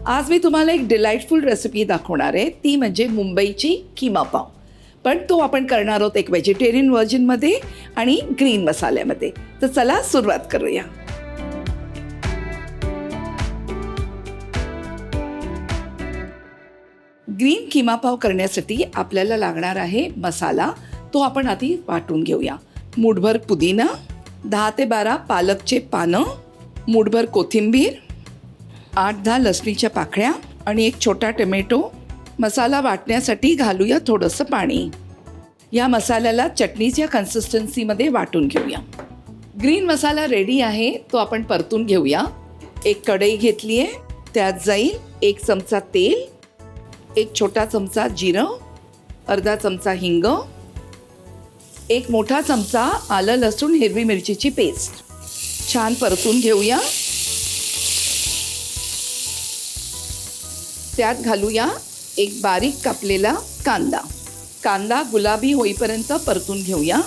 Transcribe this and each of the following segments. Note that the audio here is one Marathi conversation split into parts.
आज मी तुम्हाला एक डिलाईटफुल रेसिपी दाखवणार आहे, ती म्हणजे मुंबईची किमा पाव. पण तो आपण करणार आहोत एक व्हेजिटेरियन व्हर्जनमध्ये आणि ग्रीन मसाल्यामध्ये. तर चला सुरुवात करूया. ग्रीन किमा पाव करण्यासाठी आपल्याला लागणार आहे मसाला. तो आपण आधी वाटून घेऊया. मूठभर पुदिना, 10 ते 12 पालकचे पानं, मूठभर कोथिंबीर, 8-10 लसणीच्या पाकळ्या आणि एक छोटा टोमॅटो. मसाला वाटण्यासाठी घालूया थोडंसं पाणी. या मसाल्याला चटणीच्या कन्सिस्टन्सीमध्ये वाटून घेऊया. ग्रीन मसाला रेडी आहे, तो आपण परतून घेऊया. एक कढई घेतली आहे, त्यात जाईल 1 चमचा तेल, 1 छोटा चमचा जिरं, अर्धा चमचा हिंग, 1 मोठा चमचा आलं लसूण हिरवी मिरचीची पेस्ट. छान परतून घेऊया. त्यात घालूया एक बारीक कापलेला कांदा. कांदा गुलाबी होईपर्यंत परतून घेऊया.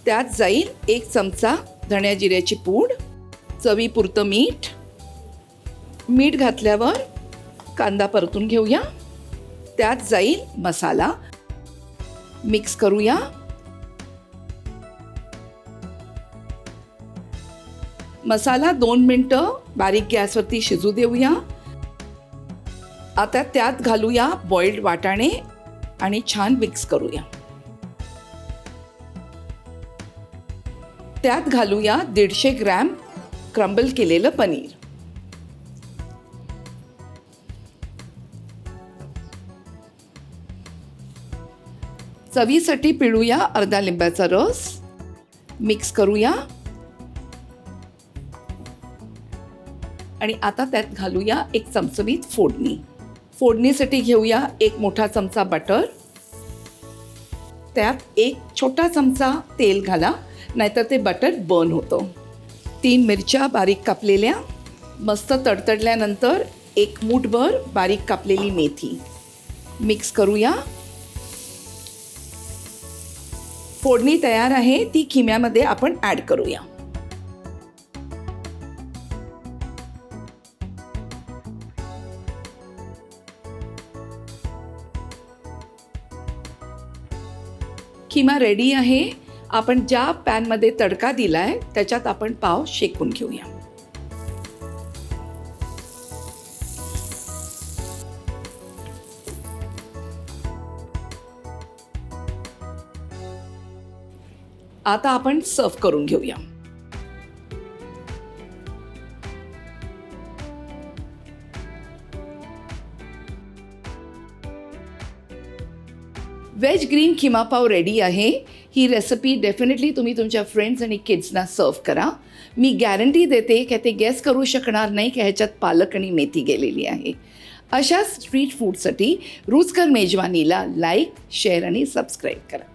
त्यात जाईल 1 चमचा धण्या जिऱ्याची पूड, चवीपुरतं मीठ. मीठ घातल्यावर कांदा परतून घेऊया. त्यात जाईल मसाला. मिक्स करूया. मसाला 2 मिनटं बारीक गॅसवरती शिजू देऊया. आता त्यात घालूया बॉइल्ड वाटाणे आणि छान मिक्स करूया. त्यात घालूया 150 ग्रॅम क्रम्बल केलेलं पनीर. चवीसाठी पिळूया अर्धा लिंबाचा रस. मिक्स करूया आणि आता त्यात घालूया 1 चमचमीत फोडणी. फोडणीसाठी घेऊया 1 मोठा चमचा बटर. त्यात 1 छोटा चमचा तेल घाला, नाहीतर ते बटर बर्न होतं. 3 मिरच्या बारीक कापलेल्या. मस्त तडतडल्यानंतर 1 मूठभर बारीक कापलेली मेथी. मिक्स करूया. फोडणी तयार आहे, ती खिम्यामध्ये आपण ॲड करूया. खिमा रेडी आहे. आपण ज्या पॅनमध्ये तडका दिलाय त्याच्यात आपण पाव शेकून घेऊया. आता आपण सर्व करून घेऊया. व्हेज ग्रीन किमा पाव रेडी आहे. ही रेसिपी डेफिनेटली तुम्ही तुमच्या फ्रेंड्स आणि किड्सना सर्व करा. मी गॅरंटी देते की ते गेस करू शकणार नाही की ह्याच्यात पालक आणि मेथी गेलेली आहे. अशा स्ट्रीट फूडसाठी रुचकर मेजवानीला लाईक, शेअर आणि सबस्क्राईब करा.